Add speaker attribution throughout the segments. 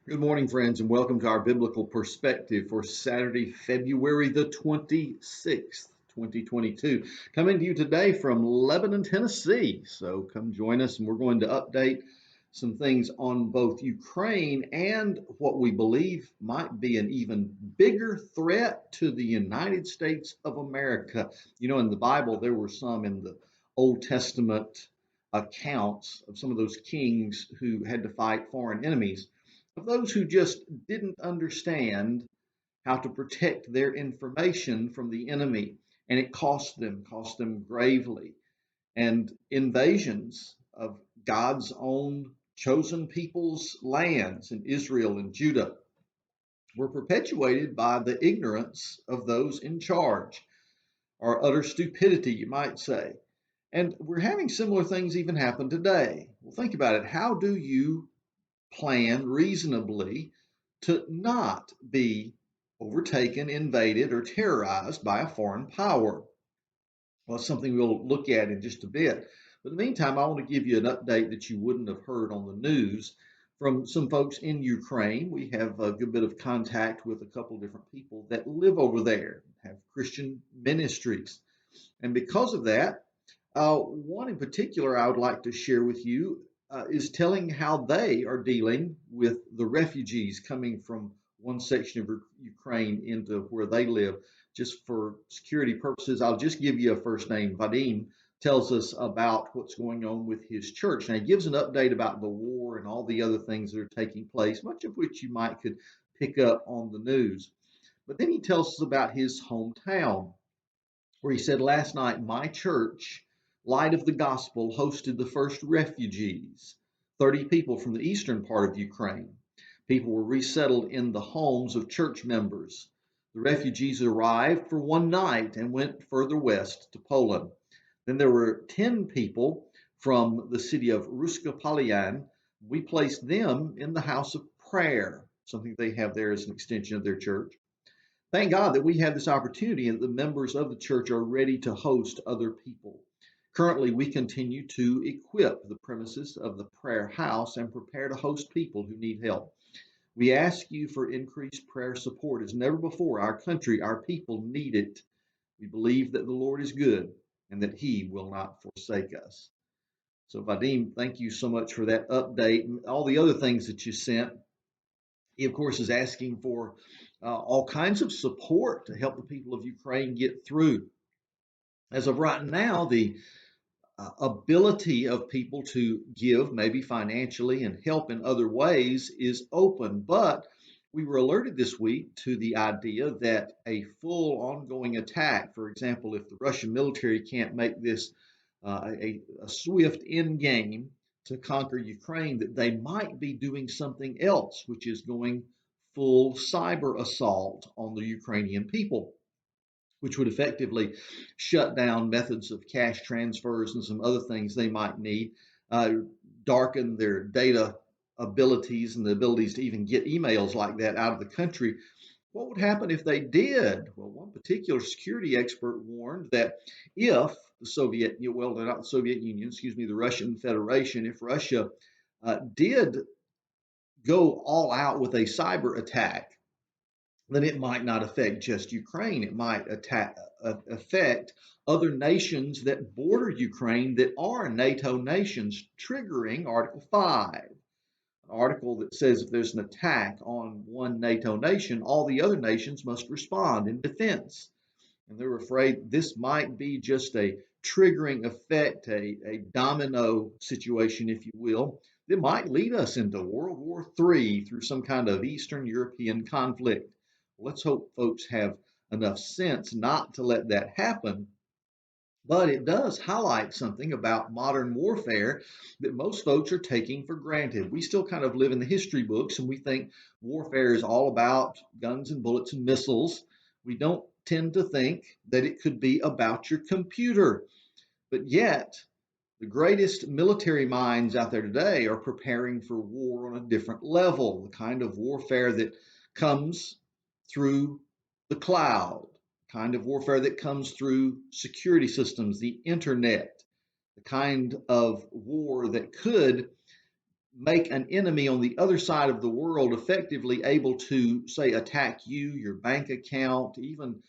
Speaker 1: Good morning, friends, and welcome to our biblical perspective for Saturday, February the 26th, 2022. Coming to you today from Lebanon, Tennessee. So come join us, and we're going to update some things on both Ukraine and what we believe might be an even bigger threat to the United States of America. You know, in the Bible, there were some in the Old Testament accounts of some of those kings who had to fight foreign enemies, of those who just didn't understand how to protect their information from the enemy. And it cost them gravely. And invasions of God's own chosen people's lands in Israel and Judah were perpetuated by the ignorance of those in charge, or utter stupidity, you might say. And we're having similar things even happen today. Well, think about it. How do you plan reasonably to not be overtaken, invaded, or terrorized by a foreign power? Well, it's something we'll look at in just a bit. But in the meantime, I want to give you an update that you wouldn't have heard on the news from some folks in Ukraine. We have a good bit of contact with a couple of different people that live over there, have Christian ministries. And because of that, one in particular I would like to share with you is telling how they are dealing with the refugees coming from one section of Ukraine into where they live. Just for security purposes, I'll just give you a first name. Vadim tells us about what's going on with his church. Now, he gives an update about the war and all the other things that are taking place, much of which you might could pick up on the news. But then he tells us about his hometown, where he said, last night, my church, Light of the Gospel, hosted the first refugees, 30 people from the eastern part of Ukraine. People were resettled in the homes of church members. The refugees arrived for one night and went further west to Poland. Then there were 10 people from the city of Ruska Palyan. We placed them in the house of prayer, something they have there as an extension of their church. Thank God that we have this opportunity and the members of the church are ready to host other people. Currently, we continue to equip the premises of the prayer house and prepare to host people who need help. We ask you for increased prayer support as never before. Our country, our people need it. We believe that the Lord is good and that he will not forsake us. So, Vadim, thank you so much for that update and all the other things that you sent. He, of course, is asking for all kinds of support to help the people of Ukraine get through. As of right now, the ability of people to give, maybe financially and help in other ways, is open. But we were alerted this week to the idea that a full ongoing attack, for example, if the Russian military can't make this a swift end game to conquer Ukraine, that they might be doing something else, which is going full cyber assault on the Ukrainian people, which would effectively shut down methods of cash transfers and some other things they might need, uh, darken their data abilities and the abilities to even get emails like that out of the country. What would happen if they did? Well, one particular security expert warned that if the Soviet, well, not the Soviet Union, excuse me, the Russian Federation, if Russia did go all out with a cyber attack, then it might not affect just Ukraine. It might affect other nations that border Ukraine that are NATO nations, triggering Article 5, an article that says if there's an attack on one NATO nation, all the other nations must respond in defense. And they're afraid this might be just a triggering effect, a domino situation, if you will, that might lead us into World War III through some kind of Eastern European conflict. Let's hope folks have enough sense not to let that happen. But it does highlight something about modern warfare that most folks are taking for granted. We still kind of live in the history books and we think warfare is all about guns and bullets and missiles. We don't tend to think that it could be about your computer. But yet, the greatest military minds out there today are preparing for war on a different level, the kind of warfare that comes through the cloud, the kind of warfare that comes through security systems, the internet, the kind of war that could make an enemy on the other side of the world effectively able to, say, attack you, your bank account, even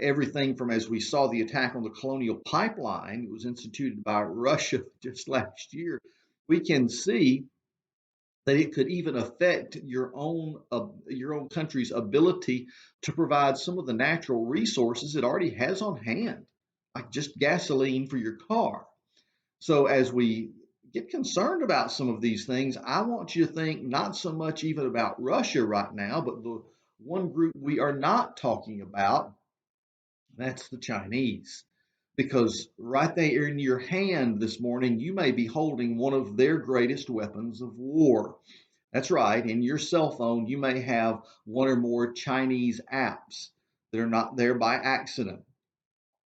Speaker 1: everything from, as we saw, the attack on the Colonial Pipeline that was instituted by Russia just last year. We can see that it could even affect your own country's ability to provide some of the natural resources it already has on hand, like just gasoline for your car. So as we get concerned about some of these things, I want you to think not so much even about Russia right now, but the one group we are not talking about, that's the Chinese. Because right there in your hand this morning, you may be holding one of their greatest weapons of war. That's right. In your cell phone, you may have one or more Chinese apps that are not there by accident.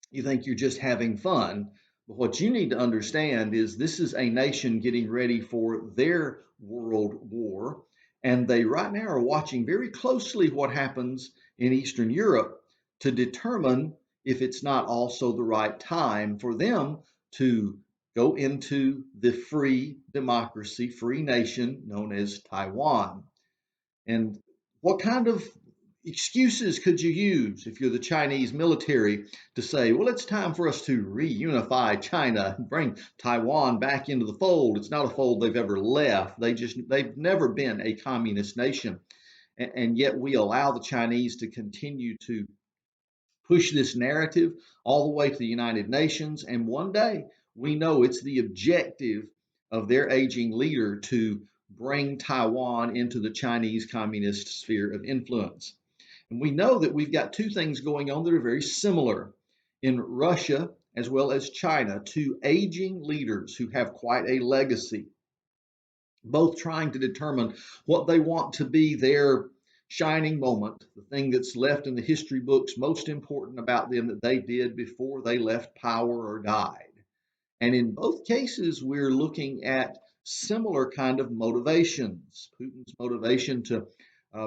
Speaker 1: You think you're just having fun. But what you need to understand is this is a nation getting ready for their world war. And they right now are watching very closely what happens in Eastern Europe to determine if it's not also the right time for them to go into the free democracy, free nation known as Taiwan. And what kind of excuses could you use if you're the Chinese military to say, well, it's time for us to reunify China and bring Taiwan back into the fold? It's not a fold they've ever left. They've never been a communist nation. And yet we allow the Chinese to continue to push this narrative all the way to the United Nations. And one day we know it's the objective of their aging leader to bring Taiwan into the Chinese communist sphere of influence. And we know that we've got two things going on that are very similar in Russia as well as China, two aging leaders who have quite a legacy, both trying to determine what they want to be their shining moment, the thing that's left in the history books most important about them that they did before they left power or died. And in both cases, we're looking at similar kind of motivations. Putin's motivation to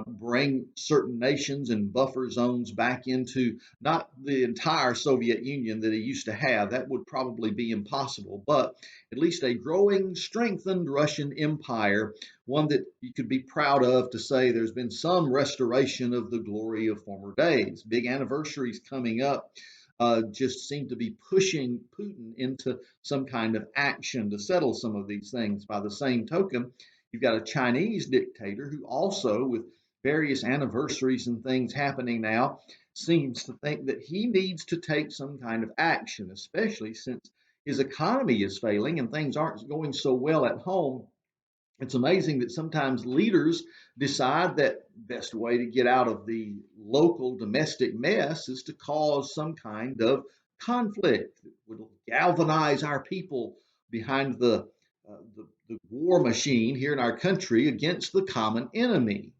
Speaker 1: bring certain nations and buffer zones back into not the entire Soviet Union that he used to have. That would probably be impossible, but at least a growing, strengthened Russian empire, one that you could be proud of to say there's been some restoration of the glory of former days. Big anniversaries coming up just seem to be pushing Putin into some kind of action to settle some of these things. By the same token, you've got a Chinese dictator who also, with various anniversaries and things happening now, seems to think that he needs to take some kind of action, especially since his economy is failing and things aren't going so well at home. It's amazing that sometimes leaders decide that best way to get out of the local domestic mess is to cause some kind of conflict that will galvanize our people behind the war machine here in our country against the common enemy.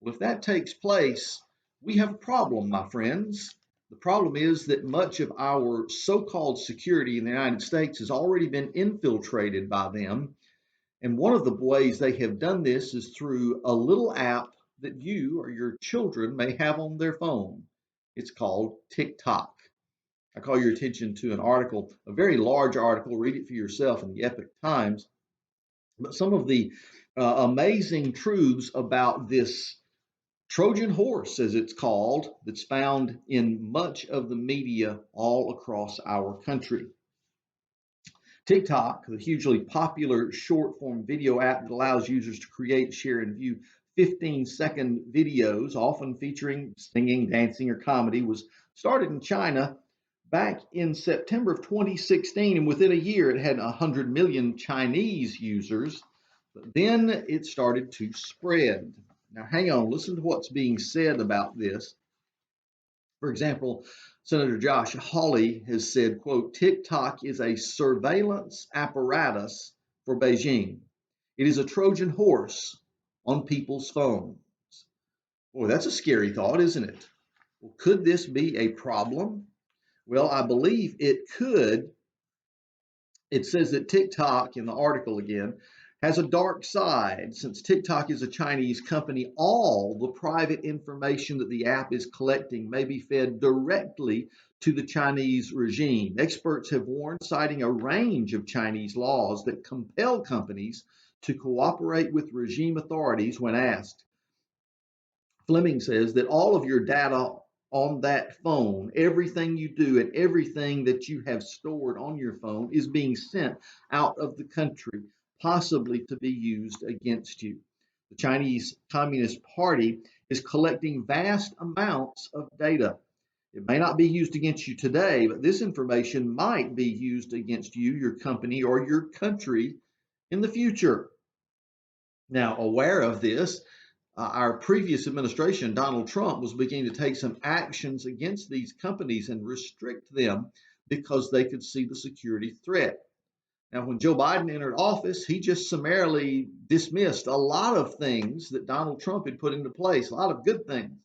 Speaker 1: Well, if that takes place, we have a problem, my friends. The problem is that much of our so-called security in the United States has already been infiltrated by them. And one of the ways they have done this is through a little app that you or your children may have on their phone. It's called TikTok. I call your attention to an article, a very large article, read it for yourself in the Epoch Times. But some of the amazing truths about this Trojan horse, as it's called, that's found in much of the media all across our country. TikTok, the hugely popular short form video app that allows users to create, share, and view 15-second videos, often featuring singing, dancing, or comedy, was started in China back in September of 2016. And within a year, it had 100 million Chinese users. But then it started to spread. Now, hang on, listen to what's being said about this. For example, Senator Josh Hawley has said, quote, TikTok is a surveillance apparatus for Beijing. It is a Trojan horse on people's phones. Boy, that's a scary thought, isn't it? Well, could this be a problem? Well, I believe it could. It says that TikTok, in the article again, has a dark side. Since TikTok is a Chinese company, all the private information that the app is collecting may be fed directly to the Chinese regime. Experts have warned, citing a range of Chinese laws that compel companies to cooperate with regime authorities when asked. Fleming says that all of your data on that phone, everything you do and everything that you have stored on your phone is being sent out of the country, possibly to be used against you. The Chinese Communist Party is collecting vast amounts of data. It may not be used against you today, but this information might be used against you, your company, or your country in the future. Now, aware of this, our previous administration, Donald Trump, was beginning to take some actions against these companies and restrict them because they could see the security threat. Now, when Joe Biden entered office, he just summarily dismissed a lot of things that Donald Trump had put into place, a lot of good things.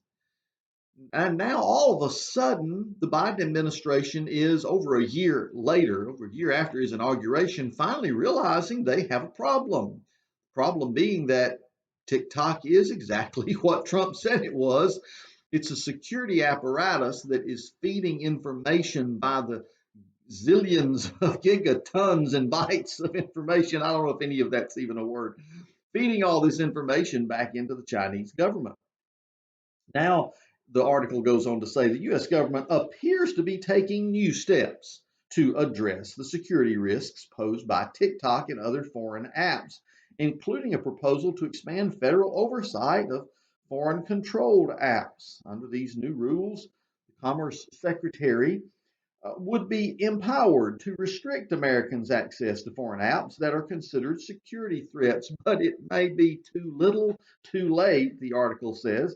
Speaker 1: And now all of a sudden, the Biden administration is over a year later, over a year after his inauguration, finally realizing they have a problem. Problem being that TikTok is exactly what Trump said it was. It's a security apparatus that is feeding information by the zillions of gigatons and bytes of information. I don't know if any of that's even a word. Feeding all this information back into the Chinese government. Now, the article goes on to say the U.S. government appears to be taking new steps to address the security risks posed by TikTok and other foreign apps, including a proposal to expand federal oversight of foreign controlled apps. Under these new rules, the Commerce Secretary would be empowered to restrict Americans' access to foreign apps that are considered security threats, but it may be too little, too late, the article says,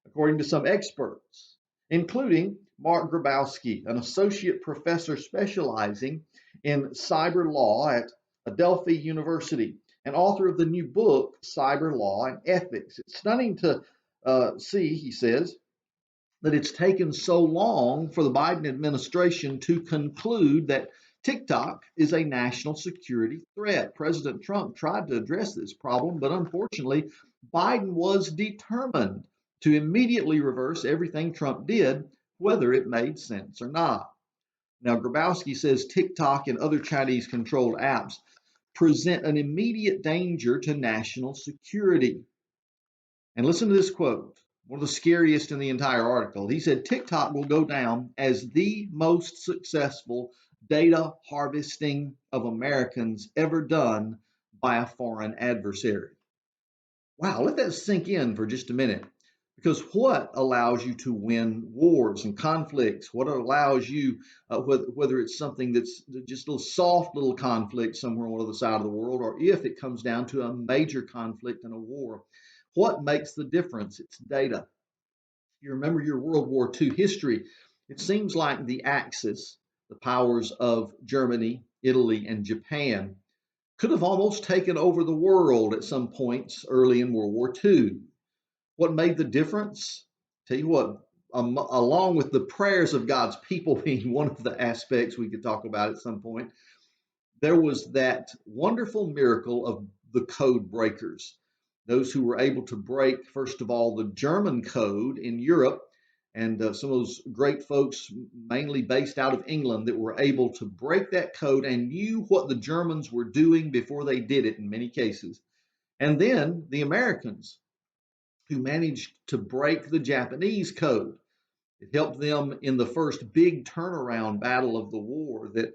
Speaker 1: according to some experts, including Mark Grabowski, an associate professor specializing in cyber law at Adelphi University, and author of the new book, Cyber Law and Ethics. It's stunning to see, he says, that it's taken so long for the Biden administration to conclude that TikTok is a national security threat. President Trump tried to address this problem, but unfortunately, Biden was determined to immediately reverse everything Trump did, whether it made sense or not. Now, Grabowski says TikTok and other Chinese controlled apps present an immediate danger to national security. And listen to this quote, one of the scariest in the entire article. He said, TikTok will go down as the most successful data harvesting of Americans ever done by a foreign adversary. Wow, let that sink in for just a minute. Because what allows you to win wars and conflicts? What allows you, whether it's something that's just a little soft little conflict somewhere on the other side of the world, or if it comes down to a major conflict and a war, what makes the difference? It's data. You remember your World War II history. It seems like the Axis, the powers of Germany, Italy, and Japan, could have almost taken over the world at some points early in World War II. What made the difference? Tell you what, along with the prayers of God's people being one of the aspects we could talk about at some point, there was that wonderful miracle of the code breakers. Those who were able to break, first of all, the German code in Europe, and some of those great folks, mainly based out of England, that were able to break that code and knew what the Germans were doing before they did it in many cases. And then the Americans, who managed to break the Japanese code. It helped them in the first big turnaround battle of the war that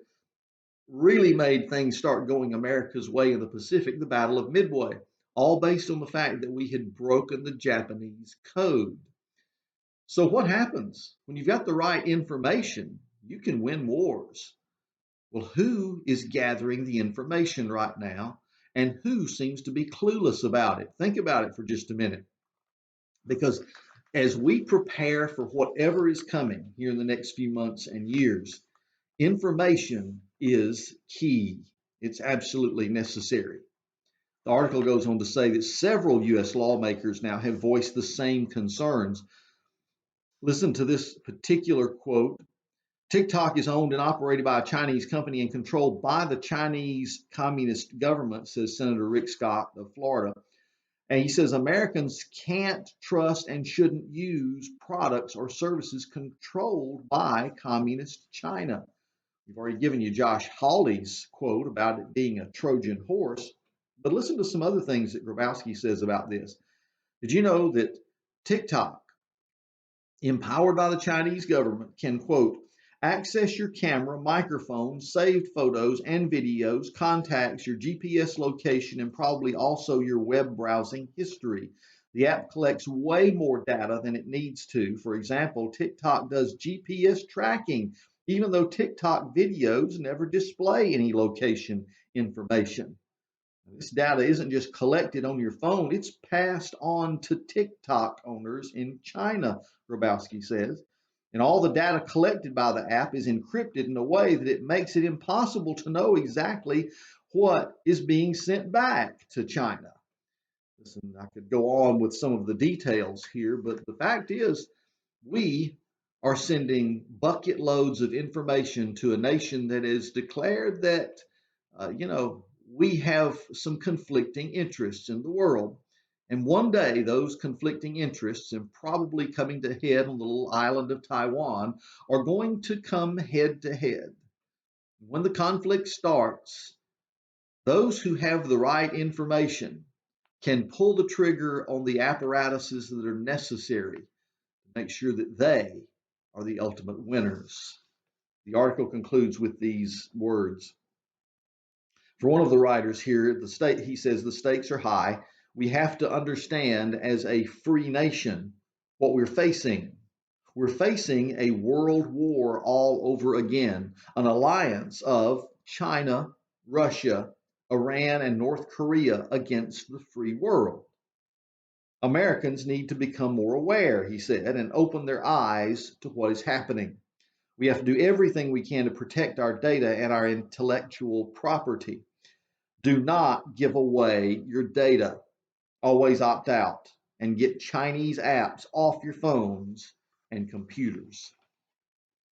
Speaker 1: really made things start going America's way in the Pacific, the Battle of Midway, all based on the fact that we had broken the Japanese code. So what happens when you've got the right information? You can win wars. Well, who is gathering the information right now, and who seems to be clueless about it? Think about it for just a minute. Because as we prepare for whatever is coming here in the next few months and years, information is key. It's absolutely necessary. The article goes on to say that several U.S. lawmakers now have voiced the same concerns. Listen to this particular quote. TikTok is owned and operated by a Chinese company and controlled by the Chinese Communist government, says Senator Rick Scott of Florida. And he says Americans can't trust and shouldn't use products or services controlled by communist China. We've already given you Josh Hawley's quote about it being a Trojan horse. But listen to some other things that Grabowski says about this. Did you know that TikTok, empowered by the Chinese government, can, quote, access your camera, microphone, saved photos and videos, contacts, your GPS location, and probably also your web browsing history. The app collects way more data than it needs to. For example, TikTok does GPS tracking, even though TikTok videos never display any location information. This data isn't just collected on your phone, it's passed on to TikTok owners in China, Grabowski says. And all the data collected by the app is encrypted in a way that it makes it impossible to know exactly what is being sent back to China. Listen, I could go on with some of the details here, but the fact is, we are sending bucket loads of information to a nation that has declared that, we have some conflicting interests in the world. And one day, those conflicting interests, and probably coming to head on the little island of Taiwan, are going to come head to head. When the conflict starts, those who have the right information can pull the trigger on the apparatuses that are necessary to make sure that they are the ultimate winners. The article concludes with these words. For one of the writers here, he says the stakes are high. We have to understand as a free nation what we're facing. We're facing a world war all over again, an alliance of China, Russia, Iran, and North Korea against the free world. Americans need to become more aware, he said, and open their eyes to what is happening. We have to do everything we can to protect our data and our intellectual property. Do not give away your data. Always opt out and get Chinese apps off your phones and computers.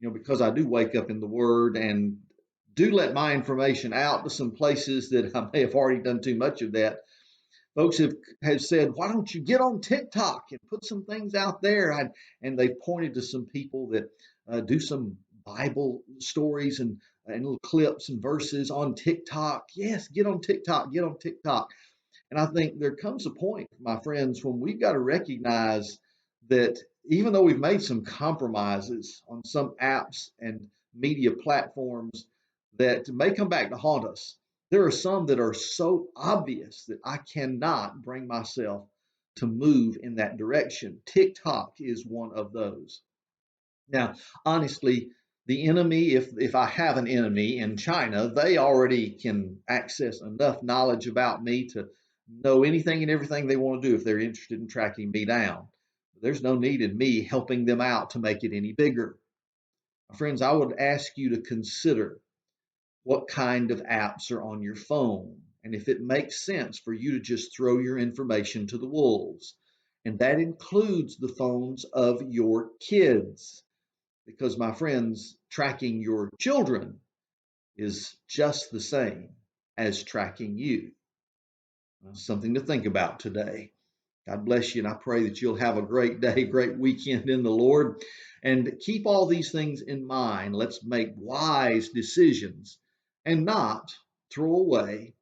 Speaker 1: Because I do wake up in the Word and do let my information out to some places that I may have already done too much of that. Folks have said, why don't you get on TikTok and put some things out there? And they've pointed to some people that do some Bible stories and little clips and verses on TikTok. Yes, get on TikTok, get on TikTok. And I think there comes a point, my friends, when we've got to recognize that even though we've made some compromises on some apps and media platforms that may come back to haunt us, there are some that are so obvious that I cannot bring myself to move in that direction. TikTok is one of those. Now, honestly, the enemy, if I have an enemy in China, they already can access enough knowledge about me to know anything and everything they want to do if they're interested in tracking me down. There's no need in me helping them out to make it any bigger. Friends, I would ask you to consider what kind of apps are on your phone, and if it makes sense for you to just throw your information to the wolves. And that includes the phones of your kids. Because, my friends, tracking your children is just the same as tracking you. Something to think about today. God bless you, and I pray that you'll have a great day, great weekend in the Lord. And keep all these things in mind. Let's make wise decisions and not throw away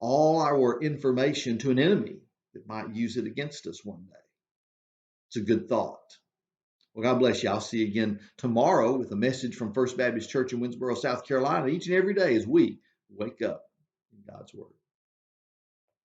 Speaker 1: all our information to an enemy that might use it against us one day. It's a good thought. Well, God bless you. I'll see you again tomorrow with a message from First Baptist Church in Winsboro, South Carolina, each and every day as we wake up in God's Word.